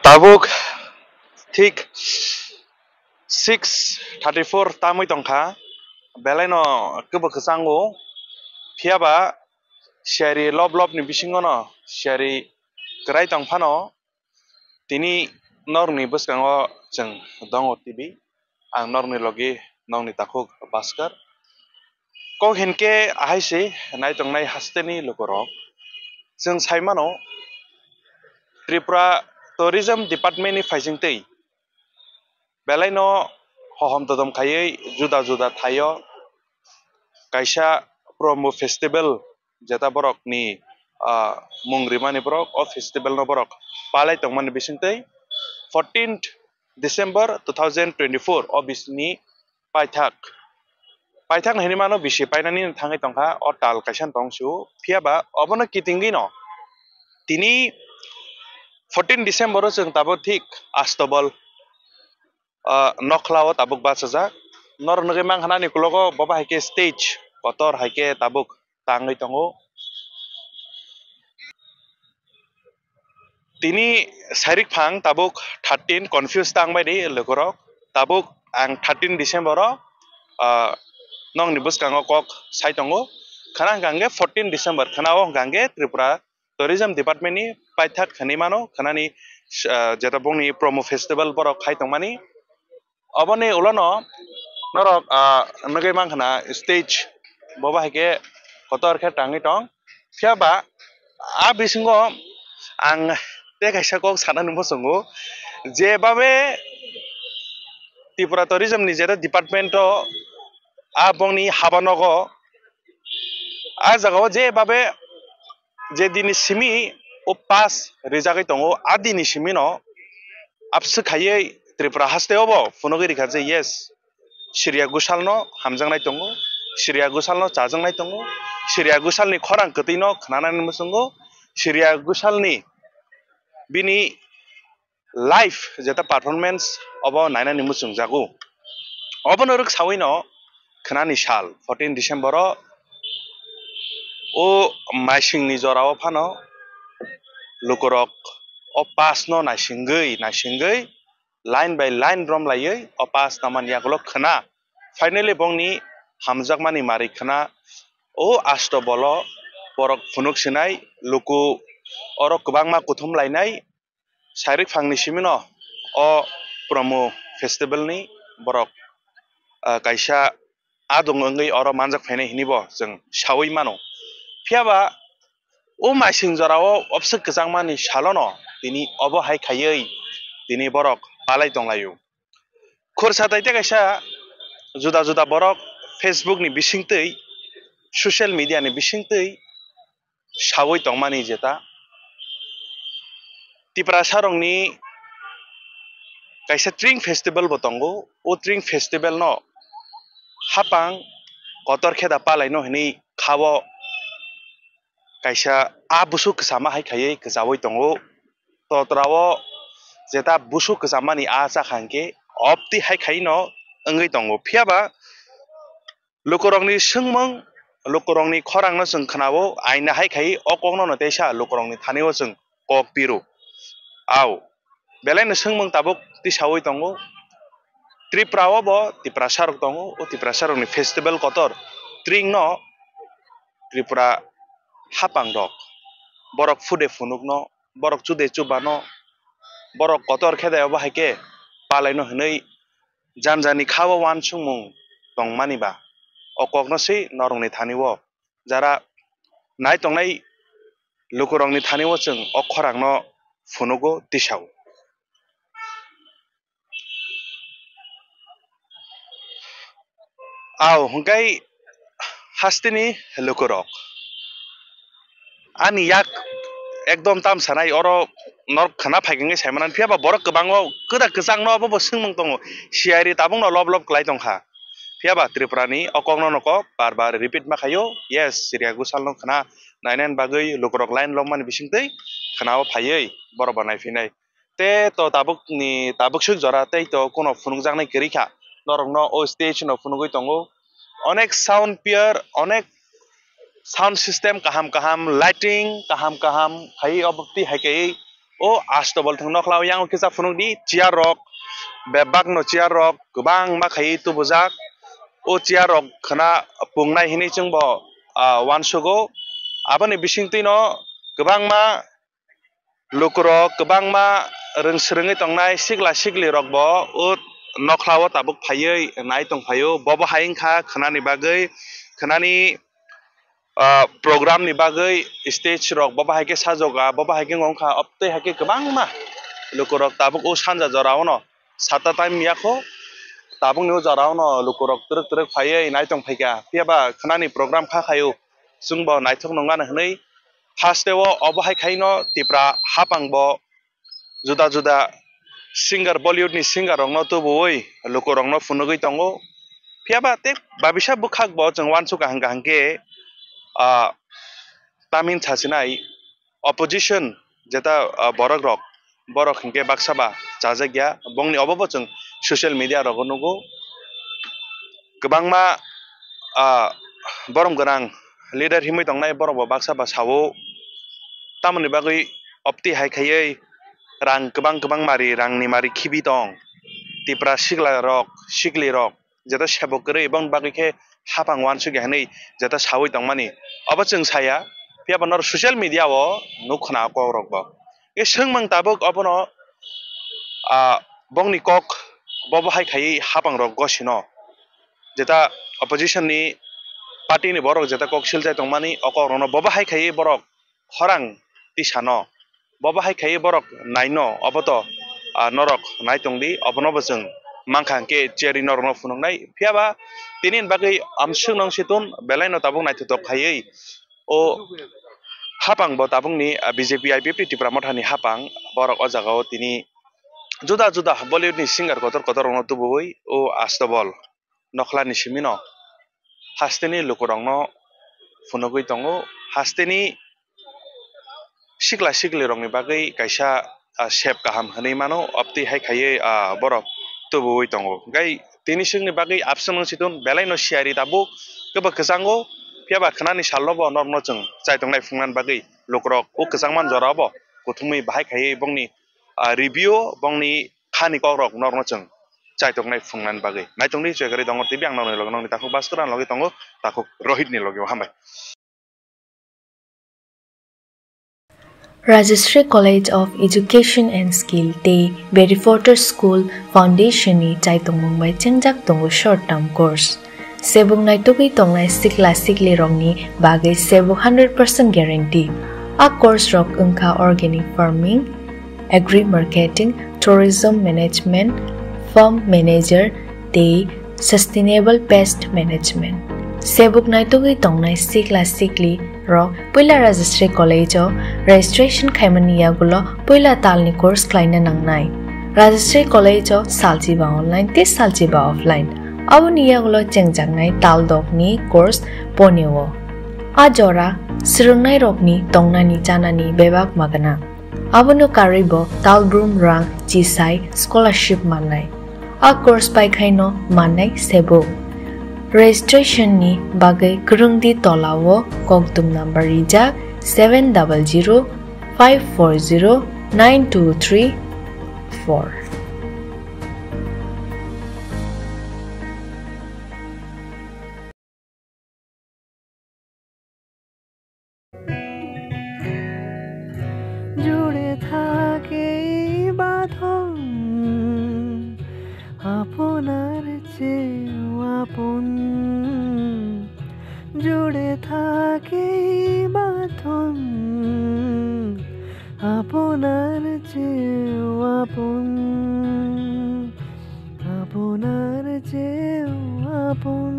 Tabuk tik 6:34 tamui tongkha belai no kebo kesango phiaba shari lob ni bisingo no shari krai tongphano tini norni bwskango chung dongo tv ang norni logi nongni takhuk baskar ko henke ahaisi naitongnai hasteni lukorok chung saimano Tripura Tourism Department ni faisingtei belai no hohom todom khayei juda juda thayo kaisa promo festival jeta borok ni mung rimani borok o festival no borok palai tongmani bisingtei 14th December 2024 o bisni paithak paithak hini mano bisi painani thangai tongkha o tal kaisa tongsu phiaba obono kitinggi no tini 14 December जों ताबो ठीक आस्तबल नखलाओ Tabuk बासजा नर नगे mang hana ni kulogo baba haike stage kotor haike tabuk tangai tongo tini sarik phang tabuk 13 confused tang bai di logorok tabuk ang 13 December ro nong ni buskango kok sai tongo khana gange 14 December khana o gange Tripura Tourism Department ni paithak khani mano khana ni jeta bongni promo festival borok khai tongmani oboni ulono norok nage mangkhana stage boba haike kotor khe tangi tong phiaba a bisingo ang te kaisa kok sana numo songo je babe Tripura Tourism ni jeta department o a bongni habanogo a jagao je babe je dini simi o pass rejagai tongo adini simi no abse khayei Tripura haste obo phunogiri khaje yes Syria Gusal no hamjangnai tongo Syria Gusal no chajangnai tongo Syria Gusal ni khorang kwtui no khnanani musungo Syria Gusal ni bini live jeta performance obo nainani musungjago obono ruk sawi no khnani sal 14 December o maising ni jorao phano lukorok o pass no naisingei line by line rom layei o pass naman yagulo khna finally bongni hamjakmani mari khna o asto bolo borok phunuk sinai luku oro kwbangma kuthum lainai sarik phangni simino o promo festival ni borok kaisa adong ongei oro manjak phainai hinibo jeng sawi mano phiaba o maising jorao obsuk kwchangmani salono tini obo hai khayei tini borok palai tonglayo khorsa taite kaisa juda juda borok Facebook ni bisingtui social media ni bisingtui sawi tongmani jeta Tripura sarongni kaisa Tring festival bo tongo o Tring festival no hapang kotor kheda palai no hini khawo kaisa a busu ksama hai khayei kjawai tongo totrao jeta busu ksamani a chakhangke opti hai khai no ongoi tongo phiaba lukorokni singmung lukorokni khorang no chung khnao aina hai khai okokno no teisa lukorokni thanio chung kok piru aw belai no singmung tabuk tisawi tongo Tripura o bo Tripura sarok tongo o Tripura sarok ni festival kotor Tring no Tripura hapang rok borok fude funuk no borok chude chubano borok kotor kheda obo haike palai no hnei janjani khawa wan sungmung tongmani ba okokno sei norongni thanio jara nai tongnai lukorokni thanio chung ok khorang no phunugo tisao aw hingkai hasteni lukorok ani yak ekdom tam sanai oro nor khana phaigengai saimanan phiaba borok kwbango kwdak kwchang no bo singmung tongo siari tabung no lob lob klai tongkha phiaba Tripura ni okokno noko bar bar repeat ma khayo yes Syria Gusal no khana nainen bagui lukorok line longmani bisingtei khana o phaiei borok bo naifinai te to tabuk ni tabuk suk jora tei to kono phunukjaknai kwrikha norok no o stage no phunugui tongo onek sound peer onek sound system kaham kaham lighting kaham kaham hai obokti haike o astobol thang nokhlaw yang kisa funung di chair rok bebak no chair rok gobang ma khai tu bujak o chair rok khana pungnai hini chungbo wan sugo aboni bisingtui no gobangma lukurok gobangma rongsrongoi tongnai sigla sigli rok bo o nokhlawo tabuk phaioi nai tongphaio bobo haingkha khnani bagoi khnani program ni bagoi stage rok bobo haike sajoga bobo haike ngongkha optei haike gobangma lukurok tabuk o sanja jorao no sata time yako tabung ni jorao no lukurok truk truk phaioi nai tongphaika piaba khnani program kha khayo chungbo naithok nongana hnei first o obo haikhaino no tipra hapangbo juda juda singer Bollywood ni singer rok no tubui lukurok no funugui tongo piaba tek babisa bukhak bo jeng wansu kahang kahang ke tamin chasinai opposition jeta borok rok borok hingke baksaba chajagya bongni obobo jeng social media rok nugo gobangma borom gorang leader himui tongnai borok bo baksaba sawo tamoni bagui opti haikhaioi rang gobang gobang mari rangni mari khibi tong tipra sigla rok sigli rok jeta sebok gori ebong bagui khe hapang wansu gehnei jeta sawoi tongmani obo cheng saya piaba nor social media o nukhna ko rok bo e sengmang tabuk obono bongni kok bobo haikhai hapang rok gosino jeta opposition ni party ni borok jeta kok siljai tongmani okok rono bobo haikhai borok horang tisano bobo haikhai borok naino oboto norok naitongdi obono bojeng mangkhang ke cheri norok no funungnai phiaba tinin bagui amsung nong situn belai no tabuk naithotok khaioi o hapang bo tabung ni BJP IPP tipra mothani hapang borok o jagao tini juda juda Bollywood ni singer kotor kotor no tubui o astobol nokhla ni simino hasteni lukurong no funugui tongo hasteni sikla sikli rong ni bagui kaisa sep kaham hanei mano opti haikhaioi borok tubui tongo gai tini singni bagui absung nong situn belai no siari tabuk kebo kjango piaba khnani sallobo norno jeng chaitongnai phungnan bagui lukurok o kjangman jorabo kuthumui bahai khaioi bongni review bongni khani kokrok norno jeng chaitongnai phungnan bagui naitongni chegari dongor tibi ang nongni logi takuk baskran logi tongo takuk rohit ni logi hambai Rajashree College of Education and Skill Te Berrywater School Foundation ni Chaitung Mumbai Chengjak Tongo short term course. Sebung naitugui tongnai sikla sikli rongni bagai sebu 100% guarantee. A course rok ungka organic farming, agri marketing, tourism management, farm manager, te sustainable pest management. Sebuk naitugui tongnai sikla sikli rok puila Rajashree College o registration khaimani yagulo puila talni course klaina nangnai. Rajashree College o saljiba online te saljiba offline. Aboni yagulo chengjangnai tal dokni course ponewo. Ajora sirungnai rokni tongnani janani bebak magana. Abono karibo talbrum rang jisai scholarship manai. A course pai khaino manai sebo. Registration ni bagai kurungdi tolawo kogdum number rijak 700540923 জুড়ে থাকে বাঁধন আপনার চেয়েও আপন জুড়ে থাকে বাঁধন আপনার চেয়েও আপন আপনার চেয়েও আপন